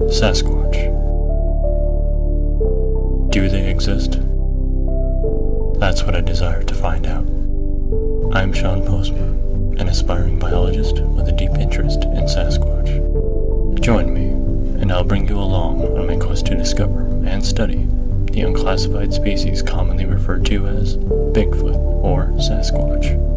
Sasquatch. Do they exist? That's what I desire to find out. I'm Sean Postma, an aspiring biologist with a deep interest in Sasquatch. Join me, and I'll bring you along on my quest to discover and study the unclassified species commonly referred to as Bigfoot or Sasquatch.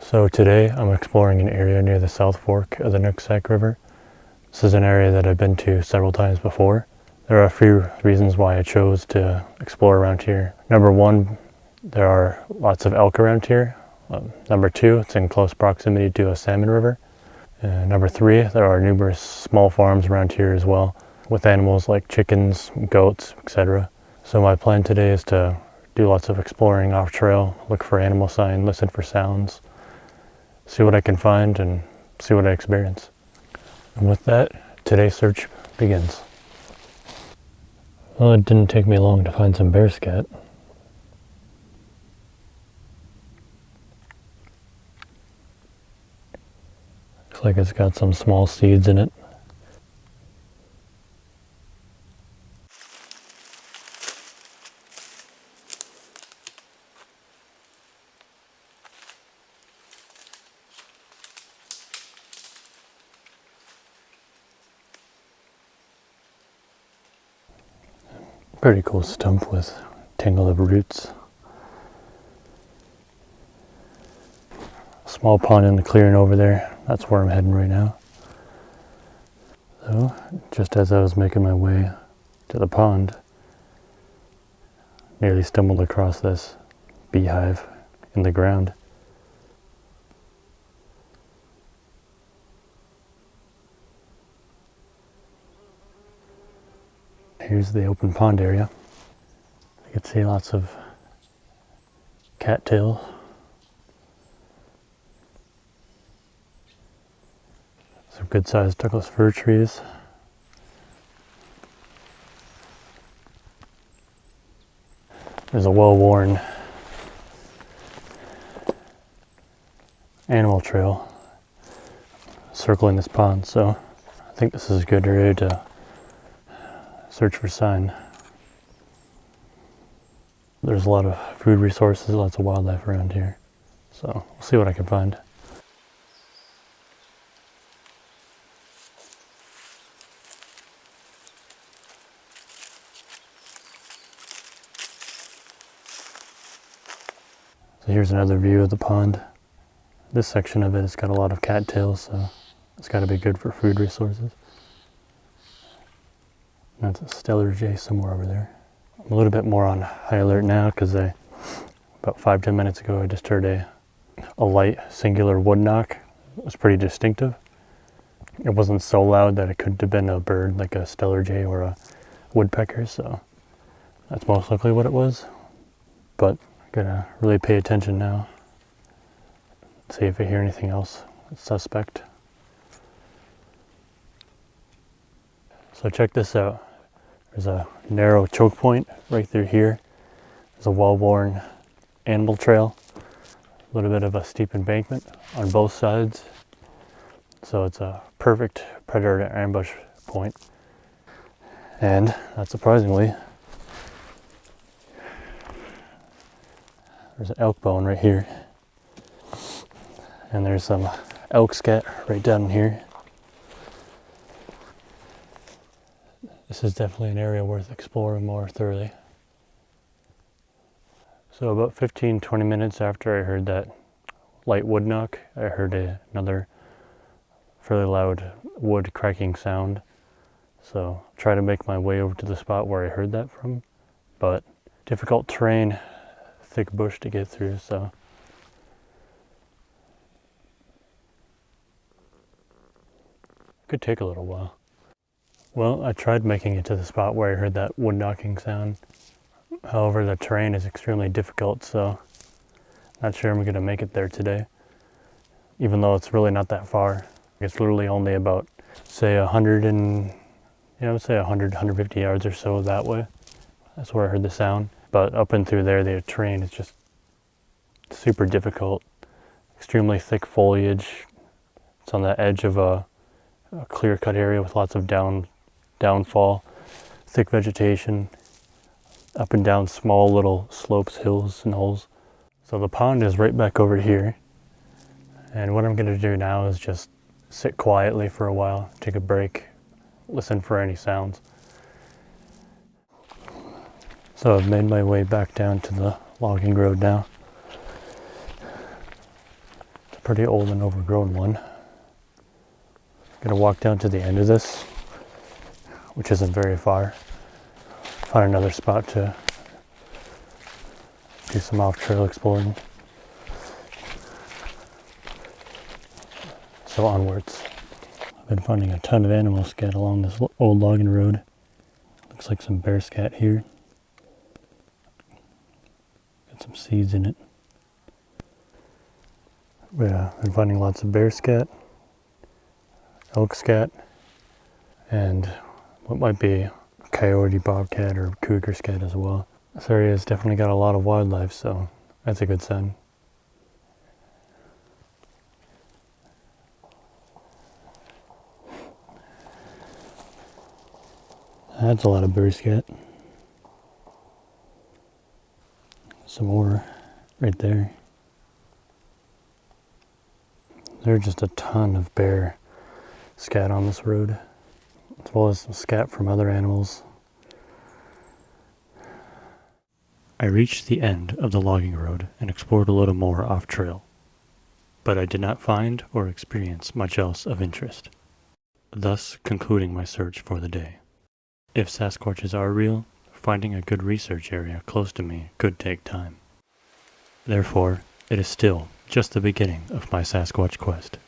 So today I'm exploring an area near the South Fork of the Nooksack River. This is an area that I've been to several times before. There are a few reasons why I chose to explore around here. Number one, there are lots of elk around here. Number two, it's in close proximity to a salmon river. Number three, there are numerous small farms around here as well, with animals like chickens, goats, etc. So my plan today is to do lots of exploring off trail, look for animal sign, listen for sounds, see what I can find, and see what I experience. And with that, today's search begins. Well, it didn't take me long to find some bear scat. Looks like it's got some small seeds in it. Pretty cool stump with tangle of roots. Small pond in the clearing over there. That's where I'm heading right now. So, just as I was making my way to the pond, nearly stumbled across this beehive in the ground. Here's the open pond area. You can see lots of cattails. Some good sized Douglas fir trees. There's a well-worn animal trail circling this pond, so I think this is a good area to search for sign. There's a lot of food resources, lots of wildlife around here, so we'll see what I can find. So here's another view of the pond. This section of it has got a lot of cattails, so it's got to be good for food resources. That's a stellar jay somewhere over there. I'm a little bit more on high alert now because about 5-10 minutes ago I just heard a light singular wood knock. It was pretty distinctive. It wasn't so loud that it couldn't have been a bird like a stellar jay or a woodpecker, so that's most likely what it was. But I gotta really pay attention now. See if I hear anything else that's suspect. So check this out. There's a narrow choke point right through here. There's a well-worn animal trail. A little bit of a steep embankment on both sides. So it's a perfect predator ambush point. And not surprisingly, there's an elk bone right here. And there's some elk scat right down here. This is definitely an area worth exploring more thoroughly. So about 15-20 minutes after I heard that light wood knock, I heard another fairly loud wood cracking sound. So try to make my way over to the spot where I heard that from, but difficult terrain, thick bush to get through, so could take a little while. Well, I tried making it to the spot where I heard that wood knocking sound. However, the terrain is extremely difficult, so not sure I'm going to make it there today. Even though it's really not that far. It's literally only about, say, 150 yards or so that way. That's where I heard the sound. But up and through there, the terrain is just super difficult. Extremely thick foliage. It's on the edge of a clear-cut area with lots of downfall, thick vegetation, up and down small little slopes, hills, and holes. So the pond is right back over here. And what I'm going to do now is just sit quietly for a while, take a break, listen for any sounds. So I've made my way back down to the logging road now. It's a pretty old and overgrown one. I'm going to walk down to the end of this, which isn't very far. Find another spot to do some off-trail exploring. So onwards. I've been finding a ton of animal scat along this old logging road. Looks like some bear scat here. Got some seeds in it. Yeah, I've been finding lots of bear scat, elk scat, and what might be coyote, bobcat, or cougar scat as well. This area has definitely got a lot of wildlife, so that's a good sign. That's a lot of bear scat. Some more right there. There's just a ton of bear scat on this road, as well as some scat from other animals. I reached the end of the logging road and explored a little more off-trail, but I did not find or experience much else of interest, thus concluding my search for the day. If Sasquatches are real, finding a good research area close to me could take time. Therefore, it is still just the beginning of my Sasquatch quest.